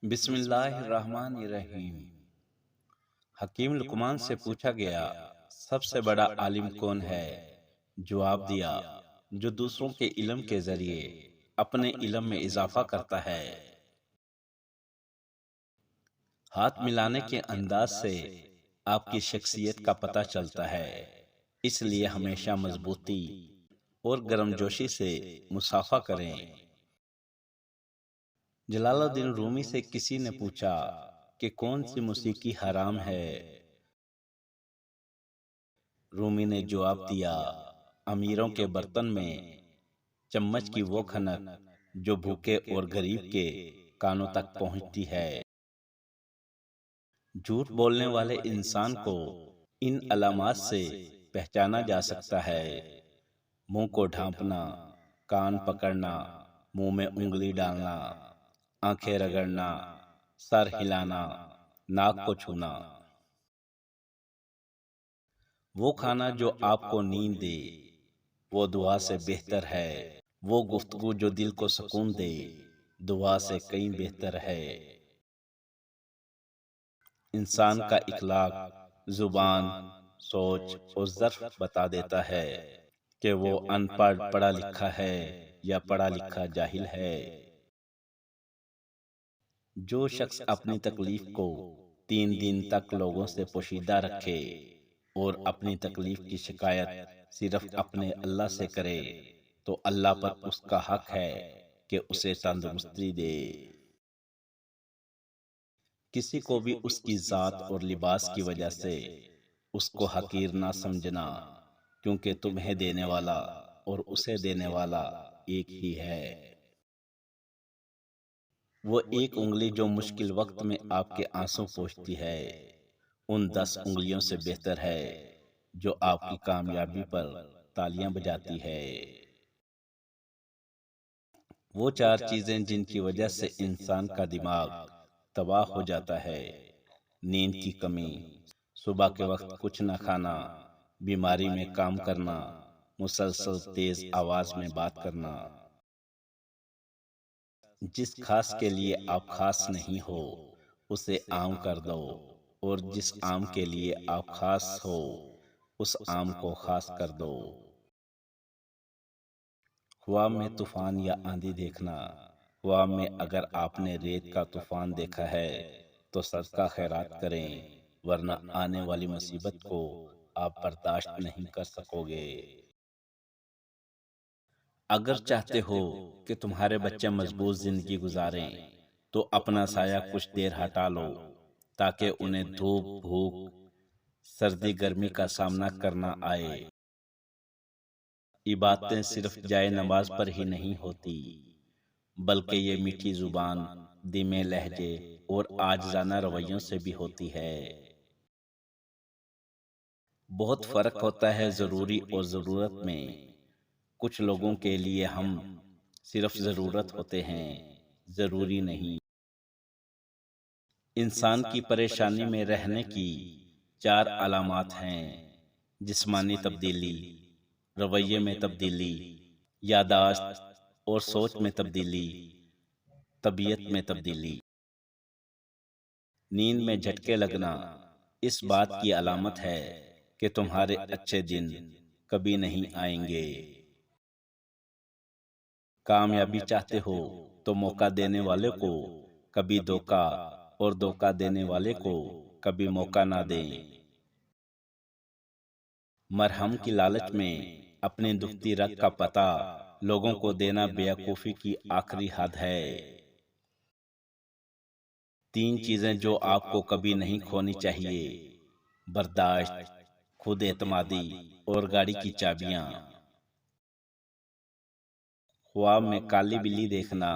بسم اللہ الرحمن الرحیم۔ حکیم لقمان سے پوچھا گیا، سب سے بڑا عالم کون ہے؟ جواب دیا، جو دوسروں کے علم کے ذریعے اپنے علم میں اضافہ کرتا ہے۔ ہاتھ ملانے کے انداز سے آپ کی شخصیت کا پتہ چلتا ہے، اس لیے ہمیشہ مضبوطی اور گرم جوشی سے مصافحہ کریں۔ جلال الدین رومی سے کسی نے پوچھا کہ کون سی موسیقی حرام ہے؟ رومی نے جواب دیا، امیروں کے برتن میں چمچ کی وہ کھنک جو بھوکے اور غریب کے کانوں تک پہنچتی ہے۔ جھوٹ بولنے والے انسان کو ان علامات سے پہچانا جا سکتا ہے: منہ کو ڈھانپنا، کان پکڑنا، منہ میں انگلی ڈالنا، آنکھیں رگڑنا، سر ہلانا، ناک کو چھونا۔ وہ کھانا جو آپ کو نیند دے وہ دعا سے بہتر ہے، وہ گفتگو جو دل کو سکون دے دعا سے کہیں بہتر ہے۔ انسان کا اخلاق زبان، سوچ اور ظرف بتا دیتا ہے کہ وہ ان پڑھ پڑھا لکھا ہے یا پڑھا لکھا جاہل ہے۔ جو شخص اپنی تکلیف کو 3 دن تک لوگوں سے پوشیدہ رکھے اور اپنی تکلیف کی شکایت صرف اپنے اللہ سے کرے تو اللہ پر اس کا حق ہے کہ اسے تندرستی دے۔ کسی کو بھی اس کی ذات اور لباس کی وجہ سے اس کو حقیر نہ سمجھنا، کیونکہ تمہیں دینے والا اور اسے دینے والا ایک ہی ہے۔ وہ ایک انگلی جو مشکل وقت میں آپ کے آنسو پوچھتی ہے ان 10 انگلیوں سے بہتر ہے جو آپ کی کامیابی پر تالیاں بجاتی ہے۔ وہ 4 چیزیں جن کی وجہ سے انسان کا دماغ تباہ ہو جاتا ہے: نیند کی کمی، صبح کے وقت کچھ نہ کھانا، بیماری میں کام کرنا، مسلسل تیز آواز میں بات کرنا۔ جس خاص کے لیے آپ خاص نہیں ہو اسے عام کر دو، اور جس عام کے لیے آپ خاص ہو اس عام کو خاص کر دو۔ خواب میں طوفان یا آندھی دیکھنا۔ خواب میں اگر آپ نے ریت کا طوفان دیکھا ہے تو صدقہ خیرات کریں، ورنہ آنے والی مصیبت کو آپ برداشت نہیں کر سکو گے۔ اگر چاہتے ہو کہ تمہارے بچے مضبوط زندگی گزاریں تو اپنا سایہ کچھ دیر ہٹا لو تاکہ انہیں دھوپ، بھوک، سردی، گرمی کا سامنا کرنا آئے۔ عبادتیں صرف جائے نماز پر ہی نہیں ہوتی، بلکہ یہ میٹھی زبان، دھیمے لہجے اور عاجزانہ رویوں سے بھی ہوتی ہے۔ بہت فرق ہوتا ہے ضروری اور ضرورت میں۔ کچھ لوگوں کے لیے ہم صرف ضرورت ہوتے ہیں، ضروری نہیں۔ انسان کی پریشانی میں رہنے کی 4 علامات ہیں: جسمانی تبدیلی، رویے میں تبدیلی، یادداشت اور سوچ میں تبدیلی، طبیعت میں تبدیلی۔ نیند میں جھٹکے لگنا اس بات کی علامت ہے کہ تمہارے اچھے دن کبھی نہیں آئیں گے۔ کامیابی چاہتے ہو تو موقع دینے والے کو کبھی دھوکا اور دھوکا دینے والے کو کبھی موقع نہ دیں۔ مرہم کی لالچ میں اپنی دکھتی رگ کا پتہ لوگوں کو دینا بیوقوفی کی آخری حد ہے۔ 3 چیزیں جو آپ کو کبھی نہیں کھونی چاہیے: برداشت، خود اعتمادی اور گاڑی کی چابیاں۔ خواب میں کالی بلی دیکھنا۔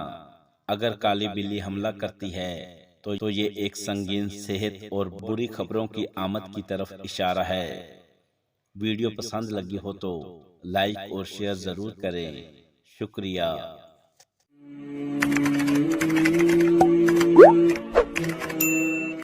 اگر کالی بلی حملہ کرتی ہے تو یہ ایک سنگین صحت اور بری خبروں کی آمد کی طرف اشارہ ہے۔ ویڈیو پسند لگی ہو تو لائک اور شیئر ضرور کریں۔ شکریہ۔